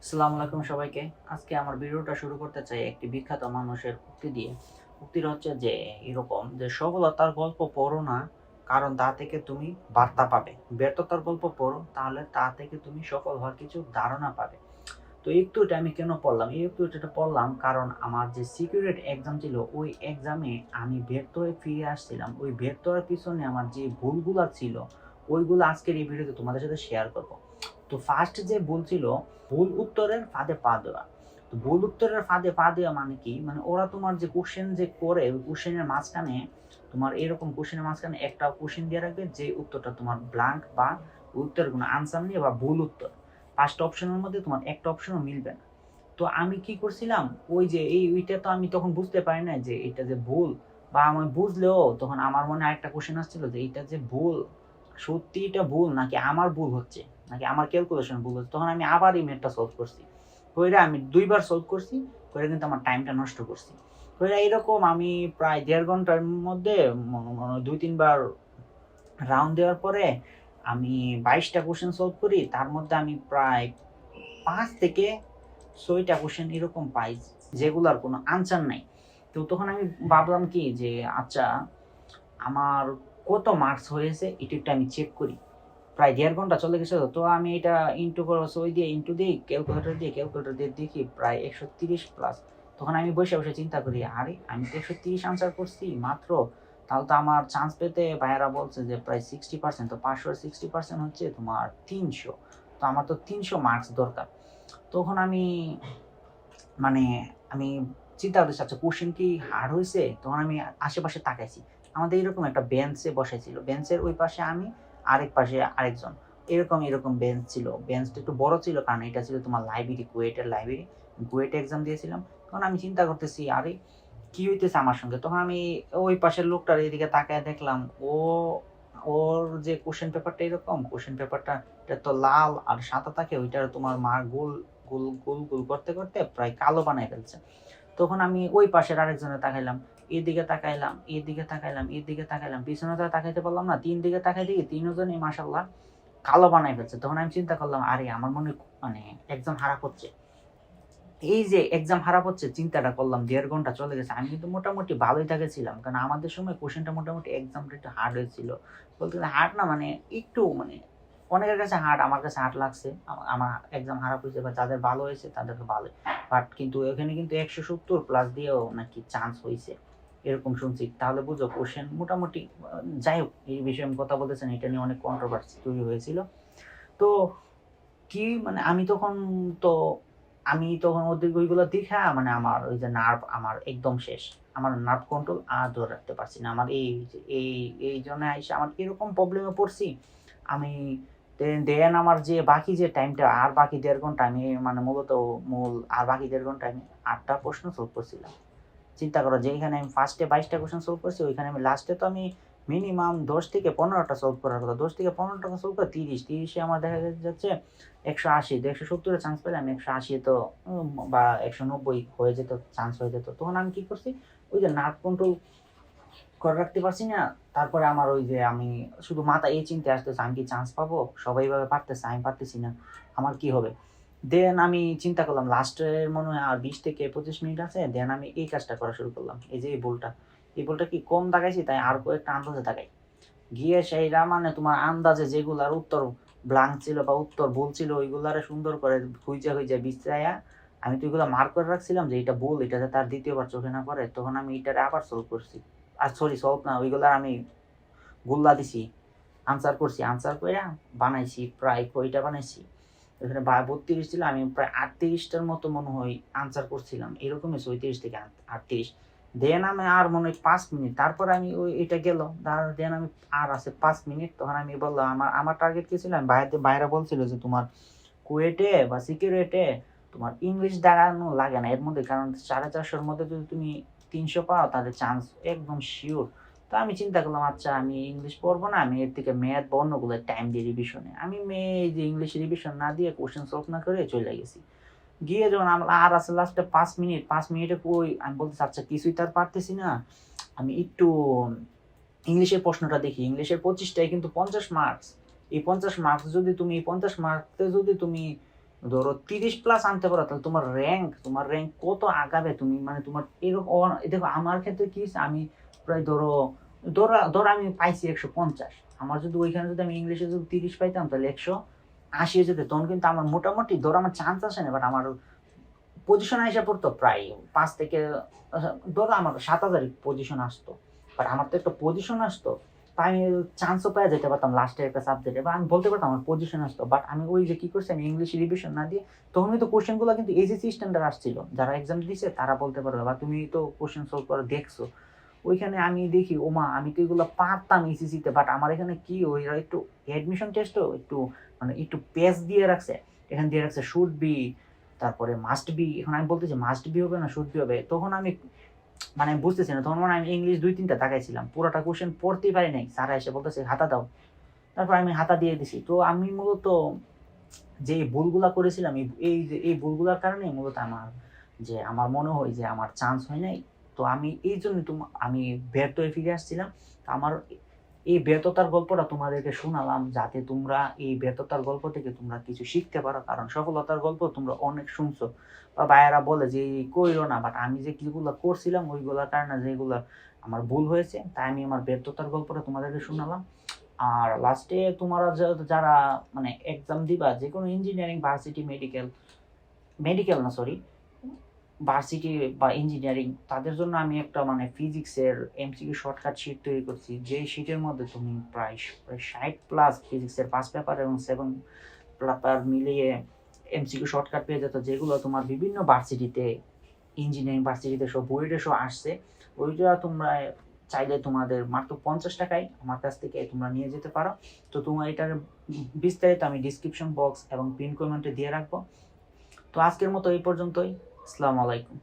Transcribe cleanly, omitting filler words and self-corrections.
আসসালামু আলাইকুম সবাইকে। আজকে আমার ভিডিওটা শুরু করতে চাই একটি বিখ্যাত মানুষের উক্তি দিয়ে। উক্তিটা হচ্ছে যে এরকম যে, "সফলতার গল্প পড়ো না, কারণ তা থেকে তুমি বার্তা পাবে। ব্যর্থতার গল্প পড়ো, তাহলে তা থেকে তুমি সফল হওয়ার কিছু ধারণা পাবে।" তো এই উক্তিটা আমি কেন পড়লাম? এই উক্তিটা পড়লাম কারণ আমার যে সিকিউরিটি এক্সাম ছিল, ওই এক্সামে আমি ব্যর্থ হয়ে ফিরে আসছিলাম। ওই ব্যর্থ হওয়ার পিছনে আমার যে ভুলগুলা ছিল, ওইগুলো আজকের এই ভিডিওতে তোমাদের সাথে শেয়ার করব। তো ফার্স্ট যে ভুল ছিল, ভুল উত্তরের ফাঁদে পা দেওয়া। তো ভুল উত্তরের ফাঁদে পা দেওয়া মানে কি? মানে ওরা তোমার যে কোয়েশ্চেন যে করে, ওই কোয়েশ্চেনের মাঝখানে তোমার এরকম কোয়েশ্চেনের মাঝখানে একটা কোয়েশ্চেন দিয়ে রাখবে যে উত্তরটা তোমার ব্লাঙ্ক বা উত্তরের কোনো আনসার নেই বা ভুল উত্তর। ৫ টা অপশনের মধ্যে তোমার একটা অপশনও মিলবে না। তো আমি কি করছিলাম? ওই যে ওইটা তো আমি তখন বুঝতে পারি নাই যে এটা যে ভুল, বা আমি বুঝলেও তখন আমার মনে আরেকটা কোয়েশ্চেন আসছিল যে এইটা যে ভুল, সত্যি এটা ভুল নাকি আমার ভুল হচ্ছে? নাকি আমার ক্যালকুলেশন ভুল হচ্ছে? তখন আমি আবার এই ম্যাথটা সলভ করছি। কইরা আমি ২ বার সলভ করছি, কইরা কিন্তু আমার টাইমটা নষ্ট করছি। কইরা এরকম আমি প্রায় ১.৫ ঘন্টার মধ্যে ২-৩ বার রাউন্ড দেওয়ার পরে আমি ২২ টা কোয়েশ্চেন সলভ করি। তার মধ্যে আমি প্রায় ৫ থেকে ৬ টা কোয়েশ্চেন এরকম পাই যেগুলার কোনো আনসার নাই। তো তখন আমি ভাবলাম কি যে, আচ্ছা, আমার কত মার্কস হয়েছে এটা একটু আমি চেক করি। প্রায় ১.৫ ঘন্টা চলে গেছে তো। তো আমি এটা ইন্টু ক্রস ওই দিয়ে ইন্টু দেই, ক্যালকুলেটর দিয়ে দেখি প্রায় ১৩০ প্লাস। তখন আমি বইসা চিন্তা করি, আরে আমি তো ১৩০ আনসার করছি মাত্র। তাহলে তো আমার চান্স পেতে ভাইয়ারা বলছে যে প্রায় 60%, তো ৫০০ এর 60% হচ্ছে তোমার ৩০০। তো আমার তো ৩০০ মার্কস দরকার। তখন আমি মানে আমি চিন্তা করতেছি, আচ্ছা কোয়েশ্চেন কি হার্ড হইছে? তখন আমি আশেপাশে তাকাইছি। আমাদের এরকম একটা বেঞ্চে বসাইছিল। বেঞ্চের ওই পাশে আমি, আরেক পাশে আরেকজন। এরকম বেঞ্চ ছিল। বেঞ্চটা একটু বড় ছিল কারণ এটা ছিল তোমার লাইব্রেরি, কুয়েটের লাইব্রেরি। কুয়েটে এক্সাম দিয়েছিলাম। তখন আমি চিন্তা করতেছি, আরে কি হইতেছে আমার সঙ্গে? তখন আমি ওই পাশের লোকটার এদিকে তাকায় দেখলাম, ও ওর যে কোয়েশ্চেন পেপারটা এরকম, কোয়েশ্চেন পেপারটা এটা তো লাল আর সাদা থাকে, ওইটার তোমার গোল করতে প্রায় কালো বানায় ফেলছে। তখন আমি ওই পাশের আরেকজনে তাকাইলাম, এদিকে তাকাইলাম, এদিকে তাকাইলাম, এদিকে তাকাইলাম। পিছনে তো আর তাকাইতে পারলাম না। ৩ দিকে তাকাই দেখি ৩ জনই মাশাআল্লাহ কালো বানায় ফেলছে। তখন আমি চিন্তা করলাম, আরে আমার মনে হয় মানে এক্সাম খারাপ হচ্ছে। এই যে এক্সাম খারাপ হচ্ছে চিন্তাটা করলাম, ১.৫ ঘন্টা চলে গেছে। আমি কিন্তু মোটামুটি ভালোই ছিলাম। কারণ আমাদের সময় কোয়েশ্চেনটা মোটামুটি এক্সামটা একটু হার্ড হয়েছিল। বলতে গেলে হার্ড না, মানে একটু মানে অনেকের কাছে হার্ড, আমার কাছে হার্ড লাগছে। আমার এক্সাম খারাপ হইছে বা যাদের ভালো হয়েছে তাদের তো ভালোই। বাট কিন্তু এখানে কিন্তু ১৭০ প্লাস দিয়েও নাকি চান্স হইছে। এরকম শুনছি। তাহলে বুঝো কোয়েশ্চেন মোটামুটি যাই হোক, এই বিষয়ে আমি কথা বলতেছি না। এটা নিয়ে অনেক কন্ট্রোভার্সি তৈরি হয়েছিল। তো কি মানে তো আমি তখন ওদের ওইগুলো দেইখা মানে আমার ওই যে নার্ভ আমার একদম শেষ। আমার নার্ভ কন্ট্রোল আর ধরে রাখতে পারছি না। আমার এই যে এইজন্য আইসা আমার এরকম প্রবলেমে পড়ছি। আমি দেন আমার যে বাকি যে টাইমটা আর বাকি ১.৫ ঘন্টা আমি মানে মূল আর বাকি ১.৫ ঘন্টা আমি ৮ টা প্রশ্ন সলভ করছিলাম। চিন্তা করো যে এখানে আমি ফার্স্টে ২২ টা কোয়েশ্চেন সলভ করছি, ওইখানে আমি লাস্টে তো আমি মিনিমাম ১০ থেকে ১৫ টা সলভ করার কথা। ১০ থেকে ১৫ টা সলভ করে ৩০ এ আমার দেখা যাচ্ছে ১৮০, তো ১৭০ এ চান্স পেলে আমি ১৮০ এ তো বা ১৯০ হয়ে যেত, চান্স হয়ে যেত। তখন আমি কি করছি? ওই যে নার্ভ কন্ট্রোল করে রাখতে পারছি না। তারপরে আমার ওই যে আমি শুধু মাথায় এই চিন্তা আসতেছে, আমি কি চান্স পাবো? সবাই এভাবে পারতেছে, আমি পারতেছি না। আমার কি হবে? দেন আমি চিন্তা করলাম লাস্টের মনে হয় আর ২০ থেকে ২৫ মিনিট আছে। দেন আমি এই কাজটা করা শুরু করলাম। এই যে এই ভুলটা। এই ভুলটা কি কম দাগাইছি, তাই আর কয়েকটা আন্দাজে দাগাই। গিয়ে সেইরা মানে তোমার আন্দাজে যেগুলার উত্তর ব্লাঙ্ক ছিল বা উত্তর ভুল ছিল, ওইগুলারে সুন্দর করে খুইজা বিছাইয়া আমি তো এগুলা মার্ক করে রাখছিলাম যে এটা ভুল, এটা যাতে আর ২য় বার চোখে না পড়ে। তখন আমি এটারে আবার সলভ করছি। আর সরি, সলভ না, ওইগুলার আমি গোল্লা দিছি। আনসার করছি। আনসার কইরা বানাইছি প্রায় কয়টা বানাইছি? এখানে ৩২ ছিল, আমি প্রায় ৩৮ টার মতো মনে হয় আনসার করছিলাম। এরকমই ৩৬ থেকে ৩৮। দেন আমি আর মনে হয় ৫ মিনিট। তারপরে আমি এটা গেল। দেন আমি আর আছে ৫ মিনিট। তখন আমি বললাম আমার আমার টার্গেট কি ছিল? আমি ভাইয়ারা বলছিল যে তোমার কুয়েটে বা সিকিউরিটিতে তোমার ইংলিশ দাঁড়ানো লাগে না এর মধ্যে। কারণ ৪৫০ এর মধ্যে যদি তুমি ৩০০ পাও তাহলে চান্স একদম সিউর। তো আমি চিন্তা করলাম, আচ্ছা আমি ইংলিশ পড়বো না। আমি এর থেকে ম্যাথ বা অন্যগুলো টাইম দিই রিভিশনে। আমি এই যে ইংলিশ রিভিশন না দিয়ে কোয়েশ্চেন সলভ না করে চইলা গেছি। গিয়ে যখন আমার আর আছে লাস্টে ৫ মিনিট, ৫ মিনিটে কই আমি বলতেছি, আচ্ছা কিছুই তো আর পারতেছি না। আমি একটু ইংলিশের প্রশ্নটা দেখি। ইংলিশের ২৫ টায় কিন্তু ৫০ মার্কস। এই ৫০ মার্কস যদি তুমি ৫০ মার্কসে যদি তুমি ধরো 30+ আনতে পারো, তাহলে তোমার র্যাঙ্ক কত আগাবে তুমি, মানে তোমার এরকম দেখো আমার ক্ষেত্রে কি হয়েছে, আমি প্রায় ধরো আমি পাইছি 150, আমার যদি ওইখানে যদি আমি ইংলিশে যদি 30 পাইতাম তাহলে 180 যেতে, তখন কিন্তু আমার মোটামুটি ধরো আমার চান্স আসে না, বাট আমার পজিশন এসে পড়তো প্রায় 5 থেকে ধরো আমার 7,000 পজিশন আসতো, বাট আমার তো একটা পজিশন আসতো, তাই আমি চান্সও পেয়ে যেতে পারতাম লাস্টের একটা সাবজেক্টে, বা আমি বলতে পারতাম আমার পজিশন আসতো। বাট আমি ওই যে কি করছি, আমি ইংলিশ রিভিশন না দিয়ে, তখন কিন্তু কোশ্চেনগুলো কিন্তু এসএসসি স্ট্যান্ডার্ড আসছিল, যারা এক্সাম দিয়েছে তারা বলতে পারবে, বা তুমি তো কোশ্চেন সলভ করে দেখছো, ওইখানে আমি দেখি ওমা আমি তো এগুলো পারতাম এসএসসিতে, বাট আমার এখানে কি ওইরা একটু অ্যাডমিশন টেস্টও একটু মানে একটু পেজ দিয়ে রাখছে, এখানে দিয়ে রাখছে শুড বি, তারপরে মাস্ট বি, এখন আমি বলতেছি মাস্ট বি হবে না শুড বি হবে, তখন আমি মানে আমি বুঝতেছি না, তখন মানে আমি ইংলিশ 2-3টা তাকাইছিলাম, পুরোটা কোশ্চেন পড়তেই পারি নাই, স্যার এসে বলতেছে হাতা দাও, তারপর আমি হাতা দিয়ে দিছি। তো আমি মূলত যে ভুলগুলা করেছিলাম, এই ভুলগুলার কারণে মূলত আমার মনে হয় যে আমার চান্স হয় নাই। তো আমি এই জন্য আমি ব্যর্থ হয়ে ফিরে আসছিলাম। আমার এই ব্যর্থতার গল্পটা তোমাদেরকে শোনালাম, যাতে তোমরা এই ব্যর্থতার গল্প থেকে তোমরা কিছু শিখতে পারো, কারণ সফলতার গল্প তোমরা অনেক শুনছো, বা ভাইয়ারা বলে যে এই কইরো না, বাট আমি যে যেগুলো করছিলাম ওইগুলোর কারণে যেগুলো আমার ভুল হয়েছে, তাই আমি আমার ব্যর্থতার গল্পটা তোমাদেরকে শোনালাম। আর লাস্টে তোমরা যারা মানে এক্সাম দিবা, যে কোনো ইঞ্জিনিয়ারিং, ভার্সিটি, মেডিকেল, মেডিকেল না সরি, ভার্সিটি বা ইঞ্জিনিয়ারিং, তাদের জন্য আমি একটা মানে ফিজিক্সের এমসিকিউ শর্টকাট শিট তৈরি করছি, যে শিটের মধ্যে তুমি প্রায় 60+ ফিজিক্সের 5 পেপার এবং 7 পেপার মিলিয়ে এমসিকিউ শর্টকাট পেয়ে যেত, যেগুলো তোমার বিভিন্ন ভার্সিটিতে, ইঞ্জিনিয়ারিং ভার্সিটিতে সব বুয়েটে সব আসছে। ওইটা তোমরা চাইলে তোমাদের মাত্র 50 টাকায় আমার কাছ থেকে তোমরা নিয়ে যেতে পারো। তো তোমার এটার বিস্তারিত আমি ডিসক্রিপশন বক্স এবং পিন কমেন্টে দিয়ে রাখবো। তো আজকের মতো এই পর্যন্তই। আসসালামু আলাইকুম।